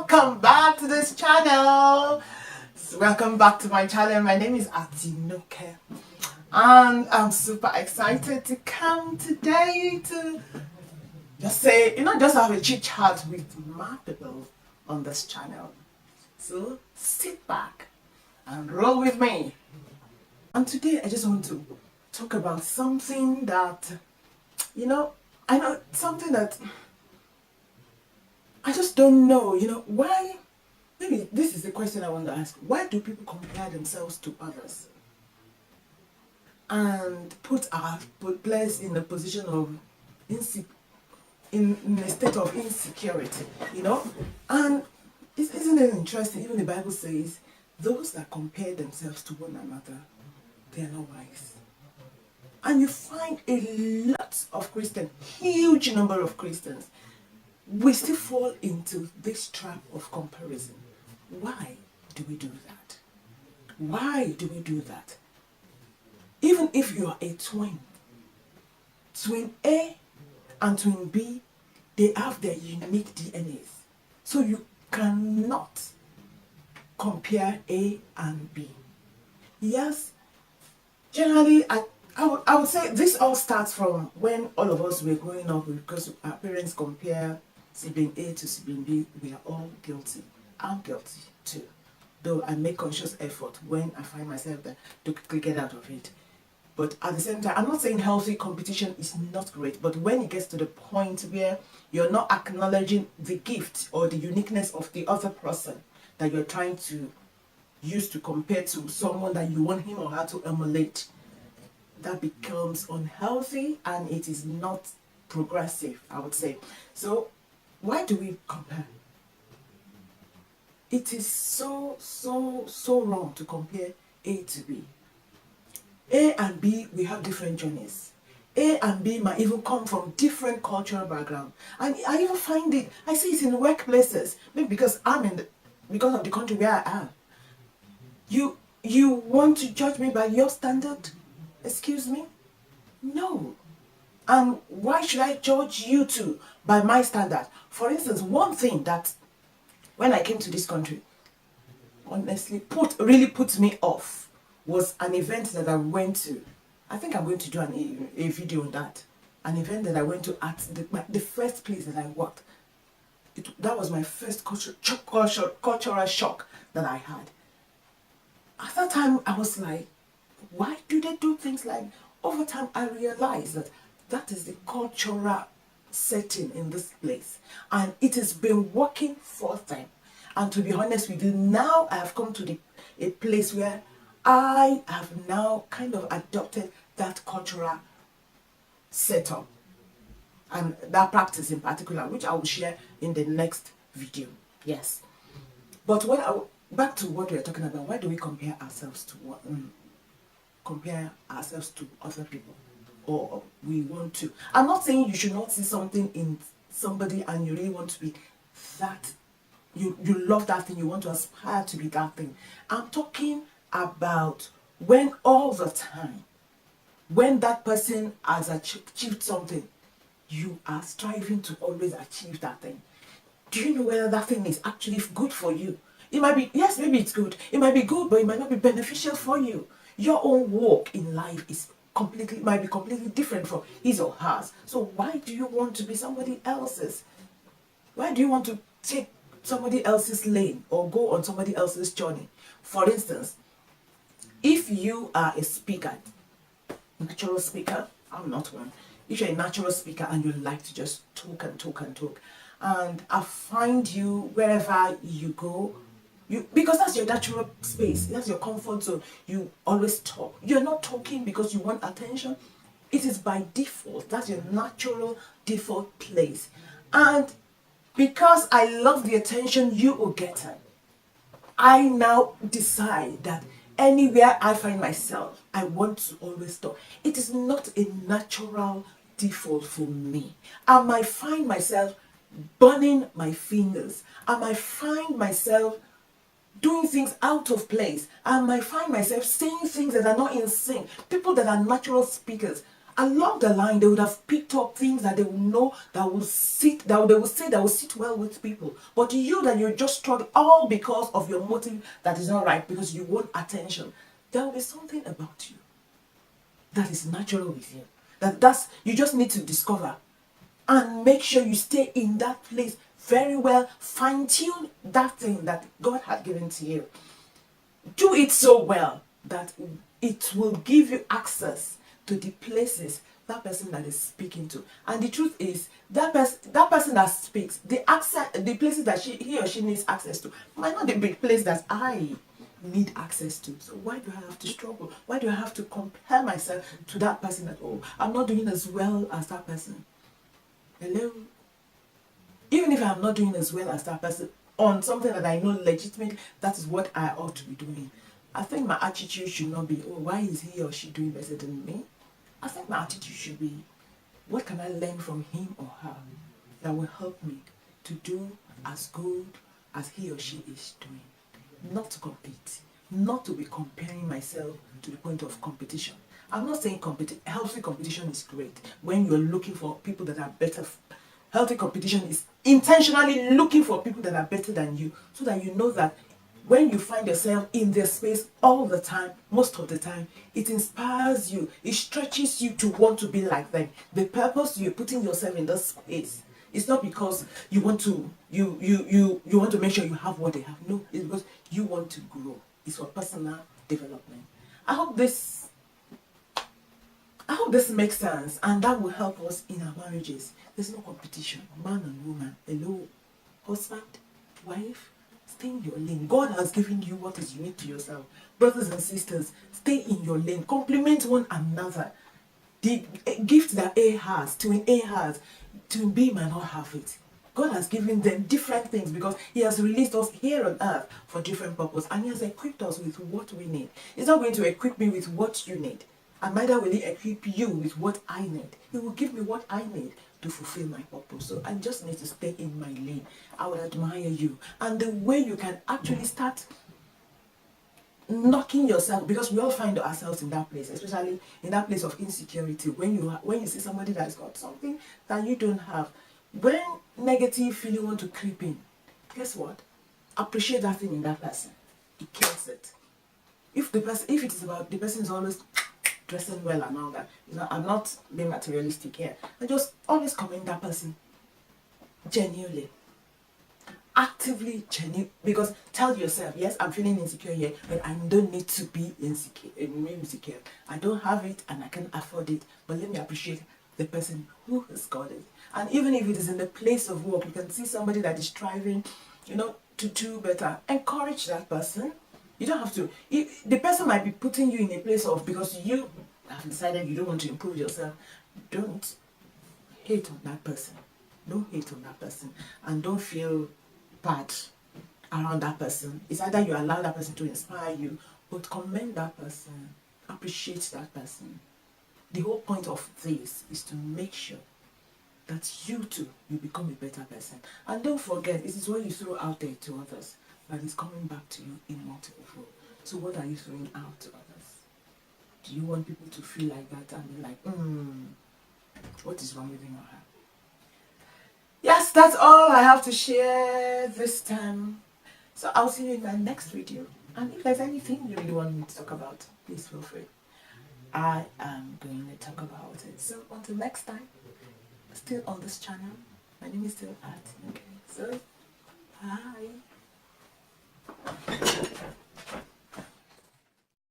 welcome back to this channel. Welcome back to my channel. My name is Atinuke, and I'm super excited to come today to just say, just have a chit chat with my people on this channel. So sit back and roll with me. And today I just want to talk about something that, I know something that I just don't know, why. Maybe this is the question I want to ask. Why do people compare themselves to others and put place in a position of in a state of insecurity, And isn't it interesting? Even the Bible says, those that compare themselves to one another, they are not wise. And you find a lot of Christians, huge number of Christians, we still fall into this trap of comparison. Why do we do that? Why do we do that? Even if you are a twin A and twin B, they have their unique DNAs. So you cannot compare A and B. Yes, generally, I would say this all starts from when all of us were growing up, because our parents compare sibling A to sibling B. We are all guilty. I'm guilty too, though I make conscious effort when I find myself there to quickly get out of it. But at the same time, I'm not saying healthy competition is not great, but when it gets to the point where you're not acknowledging the gift or the uniqueness of the other person that you're trying to use to compare to someone that you want him or her to emulate, that becomes unhealthy and it is not progressive, I would say. So why do we compare? It is so wrong to compare A to B. A and B, we have different journeys. A and B might even come from different cultural backgrounds. And I even find it, I see it in workplaces, maybe because because of the country where I am. You want to judge me by your standard? Excuse me? No. And why should I judge you too by my standard? For instance, one thing that when I came to this country, honestly, really put me off was an event that I went to. I think I'm going to do a video on that. An event that I went to at the first place that I worked. That was my first cultural shock that I had. At that time, I was like, why do they do things like? Over time, I realized that is the cultural setting in this place, and it has been working for them. And to be honest with you, now I have come to a place where I have now kind of adopted that cultural setup and that practice in particular, which I will share in the next video. Yes, but back to what we are talking about. Why do we compare ourselves to other people? Or we want to. I'm not saying you should not see something in somebody and you really want to be that. You love that thing, you want to aspire to be that thing. I'm talking about when all the time, when that person has achieved something, you are striving to always achieve that thing. Do you know whether that thing is actually good for you? It might be, yes, maybe it's good. It might be good, but it might not be beneficial for you. Your own walk in life might be completely different from his or hers. So why do you want to be somebody else's? Why do you want to take somebody else's lane or go on somebody else's journey? For instance, if you are a speaker, natural speaker, I'm not one. If you're a natural speaker and you like to just talk and talk and talk, and I find you wherever you go, because that's your natural space, that's your comfort zone, you always talk. You're not talking because you want attention. It is by default. That's your natural default place. And because I love the attention you will get, I now decide that anywhere I find myself, I want to always talk. It is not a natural default for me. I might find myself burning my fingers. I might find myself doing things out of place. I might find myself saying things that are not in sync. People that are natural speakers, along the line, they would have picked up things that they will know that will sit, that they will say that will sit well with people. But you, that you're just struggling, all because of your motive that is not right, because you want attention. There will be something about you that is natural with you. That's you just need to discover and make sure you stay in that place very well. Fine-tune that thing that God had given to you. Do it so well that it will give you access to the places that person that is speaking to. And the truth is, that person that speaks, the places that he or she needs access to might not be the place that I need access to. So why do I have to struggle? Why do I have to compare myself to that person that, oh, I'm not doing as well as that person? Hello? Even if I'm not doing as well as that person on something that I know legitimately, that is what I ought to be doing. I think my attitude should not be, oh, why is he or she doing better than me? I think my attitude should be, what can I learn from him or her that will help me to do as good as he or she is doing? Not to compete, not to be comparing myself to the point of competition. I'm not saying healthy competition is great when you're looking for people that are better. Healthy competition is intentionally looking for people that are better than you, so that you know that when you find yourself in their space all the time, most of the time, it inspires you, it stretches you to want to be like them. The purpose you're putting yourself in this space, it's not because you want to you want to make sure you have what they have. No, it's because you want to grow. It's for personal development. I hope this makes sense, and that will help us in our marriages. There's no competition, man and woman. Hello, husband, wife, stay in your lane. God has given you what is unique to yourself. Brothers and sisters, stay in your lane. Complement one another. The gift that A has, twin A has, twin B might not have it. God has given them different things because He has released us here on earth for different purposes, and He has equipped us with what we need. He's not going to equip me with what you need, and neither will He equip you with what I need. He will give me what I need to fulfill my purpose. So I just need to stay in my lane. I would admire you. And the way you can actually start knocking yourself, because we all find ourselves in that place, especially in that place of insecurity, when you see somebody that's got something that you don't have. When negative feeling want to creep in, guess what? Appreciate that thing in that person. It kills it. If it is about the person is always dressing well and all that, I'm not being materialistic here. I just always commend that person genuinely, actively genuine, because tell yourself, yes, I'm feeling insecure here, but I don't need to be insecure. I don't have it and I can afford it, but let me appreciate the person who has got it. And even if it is in the place of work, you can see somebody that is striving, to do better. Encourage that person. You don't have to. The person might be putting you in a place of, because you have decided you don't want to improve yourself. Don't hate on that person. Don't hate on that person. And don't feel bad around that person. It's either you allow that person to inspire you, but commend that person. Appreciate that person. The whole point of this is to make sure that you too, you become a better person. And don't forget, it is what you throw out there to others that is coming back to you in multiple fold. So what are you throwing out to others? Do you want people to feel like that and be like, what is wrong with him or her? Yes, that's all I have to share this time. So I'll see you in my next video. And if there's anything you really want me to talk about, please feel free. I am going to talk about it. So until next time, still on this channel, my name is still Atinuke. So, bye.